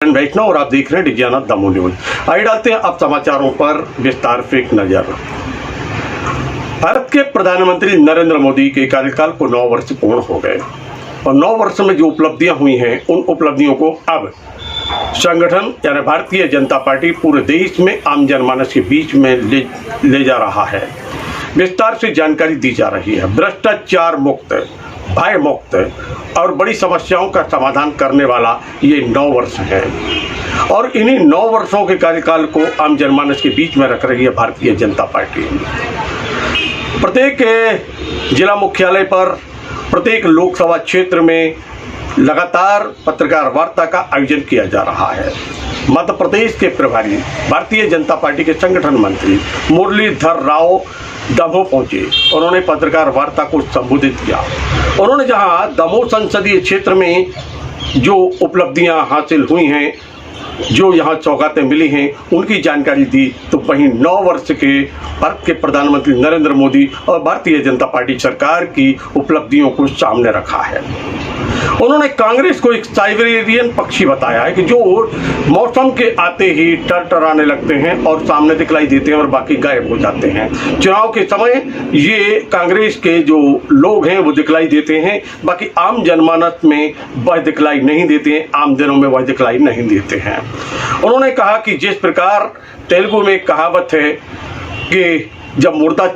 वैष्णव और आप देख रहे हैं डिजियाना दमोह न्यूज। आइए डालते हैं अब समाचारों पर विस्तार से एक नजर। भारत के प्रधानमंत्री नरेंद्र मोदी के कार्यकाल को 9 वर्ष पूर्ण हो गए और 9 वर्ष में जो उपलब्धियां हुई हैं उन उपलब्धियों को अब संगठन यानी भारतीय जनता पार्टी पूरे देश में आम जनमानस के बीच में ले जा रहा है। विस्तार से जानकारी दी जा रही है। भ्रष्टाचार मुक्त, भय मुक्त और बड़ी समस्याओं का समाधान करने वाला ये 9 वर्ष है और इन्हीं 9 वर्षों के कार्यकाल को आम जनमानस के बीच में रख रही है भारतीय जनता पार्टी। प्रत्येक जिला मुख्यालय पर, प्रत्येक लोकसभा क्षेत्र में लगातार पत्रकार वार्ता का आयोजन किया जा रहा है। मध्य प्रदेश के प्रभारी भारतीय जनता पार्टी के संगठन मंत्री मुरलीधर राव दमोह पहुंचे। उन्होंने पत्रकार वार्ता को संबोधित किया। उन्होंने जहां दमोह संसदीय क्षेत्र में जो उपलब्धियां हासिल हुई हैं, जो यहां सौगातें मिली हैं, उनकी जानकारी दी, तो वहीं 9 वर्ष के भारत के प्रधानमंत्री नरेंद्र मोदी और भारतीय जनता पार्टी सरकार की उपलब्धियों को सामने रखा है। उन्होंने कांग्रेस को एक साइबेरियन पक्षी बताया है कि जो मौसम के आते ही टरटराने लगते हैं और सामने दिखलाई देते हैं और बाकी गायब हो जाते हैं। चुनाव के समय ये कांग्रेस के जो लोग हैं वो दिखलाई देते हैं, बाकी आम जनमानस में वह दिखलाई नहीं देते हैं, आम दिनों में वह दिखलाई नहीं देते हैं। उन्होंने कहा कि जिस प्रकार तेलुगु में कहावत है कि जब मुर्दा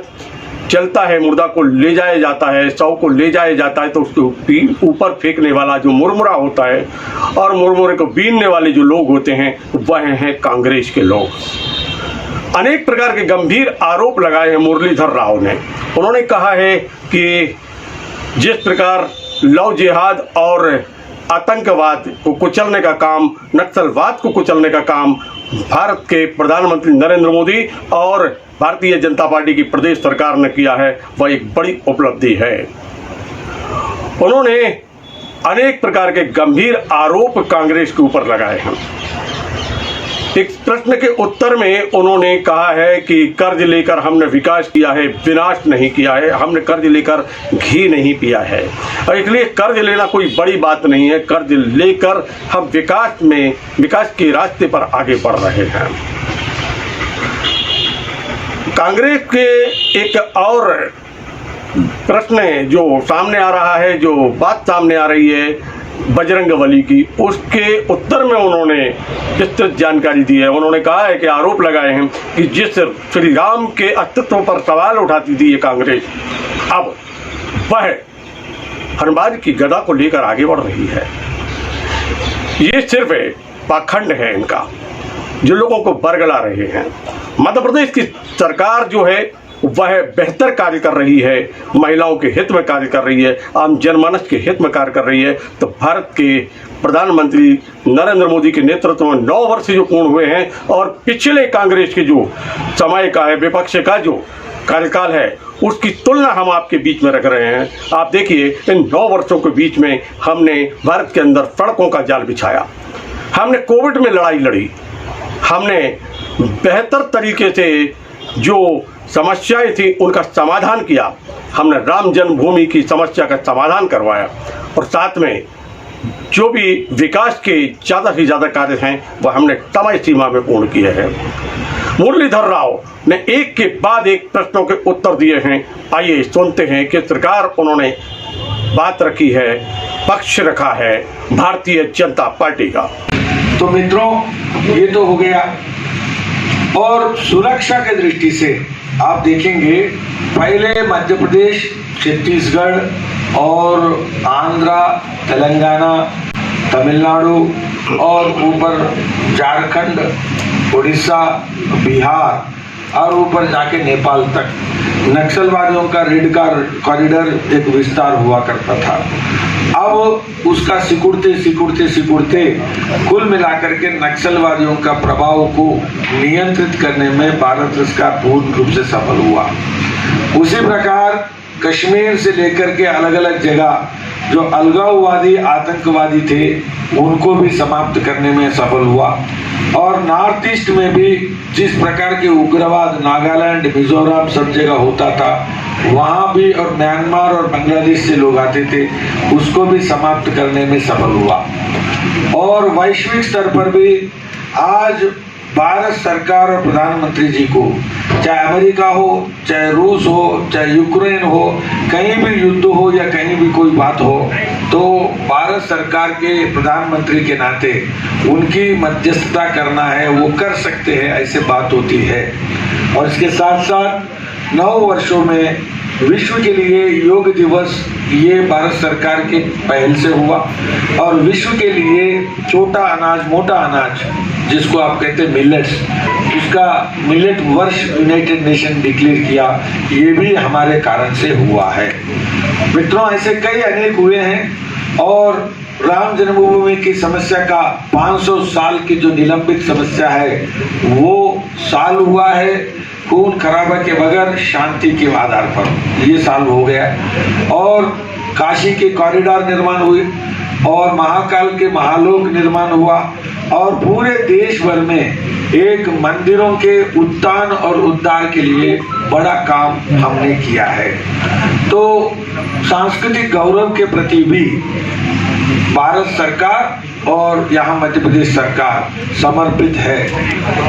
चलता है, मुर्दा को ले जाया जाता है, शव को ले जाया जाता है, तो उसके ऊपर फेंकने वाला जो मुरमुरा होता है और मुरमुरे को बीनने वाले जो लोग होते हैं वह हैं कांग्रेस के लोग। अनेक प्रकार के गंभीर आरोप लगाए हैं मुरलीधर राव ने। उन्होंने कहा है कि जिस प्रकार लव जिहाद और आतंकवाद को कुचलने का काम, नक्सलवाद को कुचलने का काम भारत के प्रधानमंत्री नरेंद्र मोदी और भारतीय जनता पार्टी की प्रदेश सरकार ने किया है, वह एक बड़ी उपलब्धि है। उन्होंने अनेक प्रकार के गंभीर आरोप कांग्रेस के ऊपर लगाए हैं। एक प्रश्न के उत्तर में उन्होंने कहा है कि कर्ज लेकर हमने विकास किया है, विनाश नहीं किया है। हमने कर्ज लेकर घी नहीं पिया है और इसलिए कर्ज लेना कोई बड़ी बात नहीं है। कर्ज लेकर हम विकास के रास्ते पर आगे बढ़ रहे हैं। कांग्रेस के एक और प्रश्न जो सामने आ रहा है, जो बात सामने आ रही है बजरंगबली की, उसके उत्तर में उन्होंने विस्तृत जानकारी दी है। उन्होंने कहा है कि आरोप लगाए हैं कि जिस श्री राम के अस्तित्व पर सवाल उठाती थी ये कांग्रेस, अब वह हनुमान की गदा को लेकर आगे बढ़ रही है। ये सिर्फ पाखंड है इनका, जो लोगों को बरगला रहे हैं। मध्य प्रदेश की सरकार जो है वह बेहतर कार्य कर रही है, महिलाओं के हित में कार्य कर रही है, आम जनमानस के हित में कार्य कर रही है। तो भारत के प्रधानमंत्री नरेंद्र मोदी के नेतृत्व में 9 वर्ष जो पूर्ण हुए हैं और पिछले कांग्रेस के जो समय का है, विपक्ष का जो कार्यकाल है, उसकी तुलना हम आपके बीच में रख रहे हैं। आप देखिए, इन 9 वर्षों के बीच में हमने भारत के अंदर सड़कों का जाल बिछाया, हमने कोविड में लड़ाई लड़ी, हमने बेहतर तरीके से जो समस्याएं थी उनका समाधान किया, हमने राम जन्मभूमि की समस्या का समाधान करवाया और साथ में जो भी विकास के ज़्यादा से ज़्यादा कार्य हैं वह हमने समय सीमा में पूर्ण किए हैं। मुरलीधर राव ने एक के बाद एक प्रश्नों के उत्तर दिए हैं। आइए सुनते हैं कि सरकार उन्होंने बात रखी है, पक्ष रखा है भारतीय जनता पार्टी का। तो मित्रों, ये तो हो गया। और सुरक्षा के दृष्टि से आप देखेंगे, पहले मध्य प्रदेश, छत्तीसगढ़ और आंध्रा, तेलंगाना, तमिलनाडु और ऊपर झारखंड, उड़ीसा, बिहार और ऊपर जाके नेपाल तक नक्सलवादियों का रेड कॉरिडोर एक विस्तार हुआ करता था। अब उसका सिकुड़ते कुल मिलाकर के नक्सलवादियों का प्रभाव को नियंत्रित करने में भारत सरकार पूर्ण रूप से सफल हुआ। उसी प्रकार कश्मीर से लेकर के अलग अलग जगह जो अलगाववादी आतंकवादी थे उनको भी समाप्त करने में सफल हुआ। और नॉर्थ ईस्ट में भी जिस प्रकार के उग्रवाद नागालैंड मिजोरम सब जगह होता था वहाँ भी, और म्यांमार और बांग्लादेश से लोग आते थे, उसको भी समाप्त करने में सफल हुआ। और वैश्विक स्तर पर भी आज भारत सरकार और प्रधानमंत्री जी को, चाहे अमेरिका हो, चाहे रूस हो, चाहे यूक्रेन हो, कहीं भी युद्ध हो या कहीं भी कोई बात हो, तो भारत सरकार के प्रधानमंत्री के नाते उनकी मध्यस्थता करना है वो कर सकते हैं, ऐसे बात होती है। और इसके साथ साथ 9 वर्षों में विश्व के लिए योग दिवस ये भारत सरकार के पहल से हुआ। और विश्व के लिए छोटा अनाज मोटा अनाज जिसको आप कहते हैं मिलेट्स, उसका मिलेट वर्ष यूनाइटेड नेशन डिक्लेयर किया, ये भी हमारे कारण से हुआ है। मित्रों, ऐसे कई अनेक हुए हैं। और राम जन्मभूमि की समस्या का 500 साल की जो निलंबित समस्या है वो साल हुआ है खून खराबा के बगैर शांति के आधार पर, ये साल हो गया। और काशी के कॉरिडोर निर्माण हुए और महाकाल के महालोक निर्माण हुआ और पूरे देश भर में एक मंदिरों के उत्थान और उद्धार के लिए बड़ा काम हमने किया है। तो सांस्कृतिक गौरव के प्रति भी भारत सरकार और यहाँ मध्य प्रदेश सरकार समर्पित है।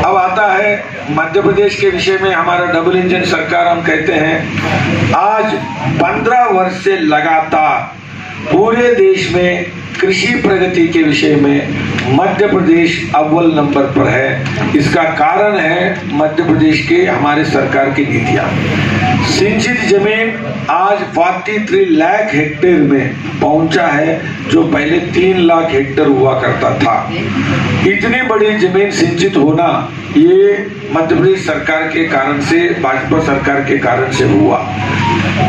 अब आता है मध्य प्रदेश के विषय में, हमारा डबल इंजन सरकार हम कहते हैं। आज 15 वर्ष से लगातार पूरे देश में कृषि प्रगति के विषय में मध्य प्रदेश अव्वल नंबर पर है। इसका कारण है मध्य प्रदेश के हमारे सरकार की नीतियां। सिंचित जमीन आज 43 लाख हेक्टेयर में पहुंचा है, जो पहले 3 लाख हेक्टेयर हुआ करता था। इतनी बड़ी जमीन सिंचित होना ये मध्य प्रदेश सरकार के कारण से, भाजपा सरकार के कारण से हुआ।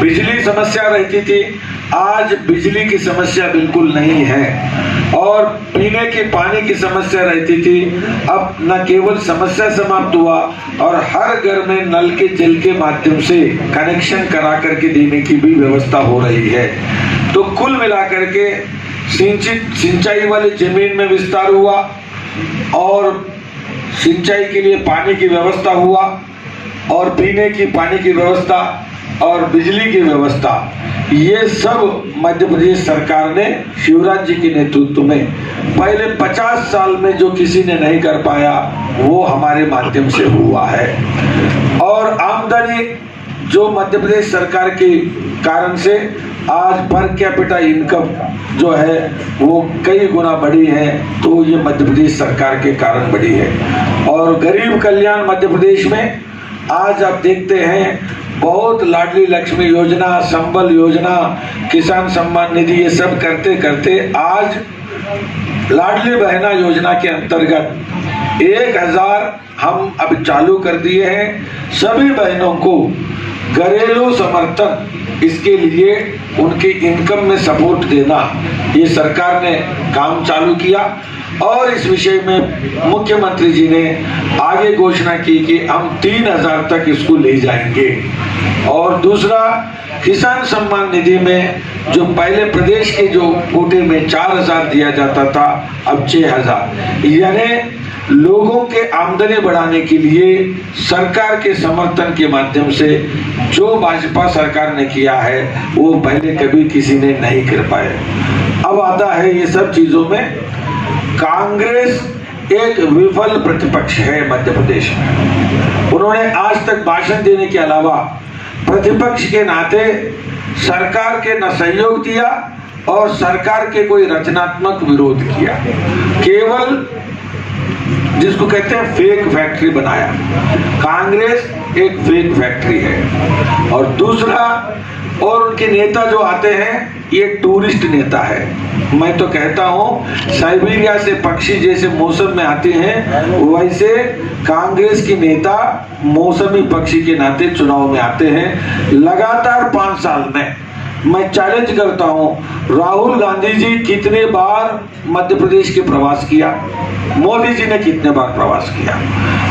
बिजली समस्या रहती थी, आज बिजली की समस्या बिल्कुल नहीं है। और पीने के पानी की समस्या रहती थी, अब न केवल समस्या समाप्त हुआ और हर घर में नल के जल के माध्यम से कनेक्शन करा करके देने की भी व्यवस्था हो रही है। तो कुल मिलाकर के सिंचाई वाली जमीन में विस्तार हुआ और सिंचाई के लिए पानी की व्यवस्था हुआ और पीने की पानी की व्यवस्था और बिजली की व्यवस्था, ये सब मध्य प्रदेश सरकार ने शिवराज जी के नेतृत्व में पहले 50 साल में जो किसी ने नहीं कर पाया वो हमारे माध्यम से हुआ है। और आमदनी जो मध्य प्रदेश सरकार के कारण से आज पर कैपिटा इनकम जो है वो कई गुना बढ़ी है, तो ये मध्य प्रदेश सरकार के कारण बढ़ी है। और गरीब कल्याण मध्य प्रदेश में आज आप देखते हैं बहुत लाडली लक्ष्मी योजना, संबल योजना, किसान सम्मान निधि, ये सब करते करते आज लाडली बहना योजना के अंतर्गत 1000 हम अब चालू कर दिए हैं। सभी बहनों को घरेलू समर्थन, इसके लिए उनकी इनकम में सपोर्ट देना, ये सरकार ने काम चालू किया। और इस विषय में मुख्यमंत्री जी ने आगे घोषणा की कि हम 3000 तक इसको ले जाएंगे। और दूसरा, किसान सम्मान निधि में जो पहले प्रदेश के जो कोटे में 4000 दिया जाता था, अब 6000, यानी लोगों के आमदनी बढ़ाने के लिए सरकार के समर्थन के माध्यम से जो भाजपा सरकार ने किया है वो पहले कभी किसी ने नहीं कर पाए। अब आता है ये सब चीजों में कांग्रेस एक विफल प्रतिपक्ष है मध्य प्रदेश में। उन्होंने आज तक भाषण देने के अलावा प्रतिपक्ष के नाते सरकार के न सहयोग दिया और सरकार के कोई रचनात्मक विरोध किया, केवल जिसको कहते हैं फेक फैक्ट्री बनाया। कांग्रेस एक फेक फैक्ट्री है। और दूसरा, और उनके नेता जो आते हैं ये टूरिस्ट नेता है। मैं तो कहता हूँ साइबेरिया से पक्षी जैसे मौसम में आते हैं, वैसे कांग्रेस के नेता मौसमी पक्षी के नाते चुनाव में आते हैं। लगातार 5 साल में मैं चैलेंज करता हूं, राहुल गांधी जी कितने बार मध्य प्रदेश के प्रवास किया, मोदी जी ने कितने बार प्रवास किया,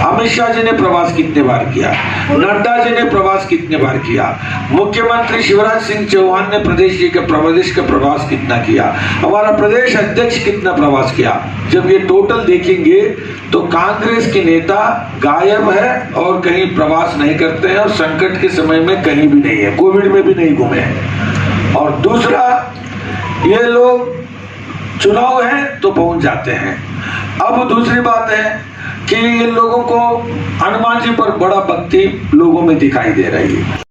अमित शाह जी ने प्रवास कितने बार किया, नड्डा जी ने प्रवास कितने बार किया, मुख्यमंत्री शिवराज सिंह चौहान ने प्रदेश का प्रवास कितना किया, हमारा प्रदेश अध्यक्ष कितना प्रवास किया। जब ये टोटल देखेंगे तो कांग्रेस के नेता गायब है और कहीं प्रवास नहीं करते हैं और संकट के समय में कहीं भी नहीं है, कोविड में भी नहीं घूमे हैं। और दूसरा, ये लोग चुनाव है तो पहुंच जाते हैं। अब दूसरी बात है कि इन लोगों को हनुमान जी पर बड़ा भक्ति लोगों में दिखाई दे रही है।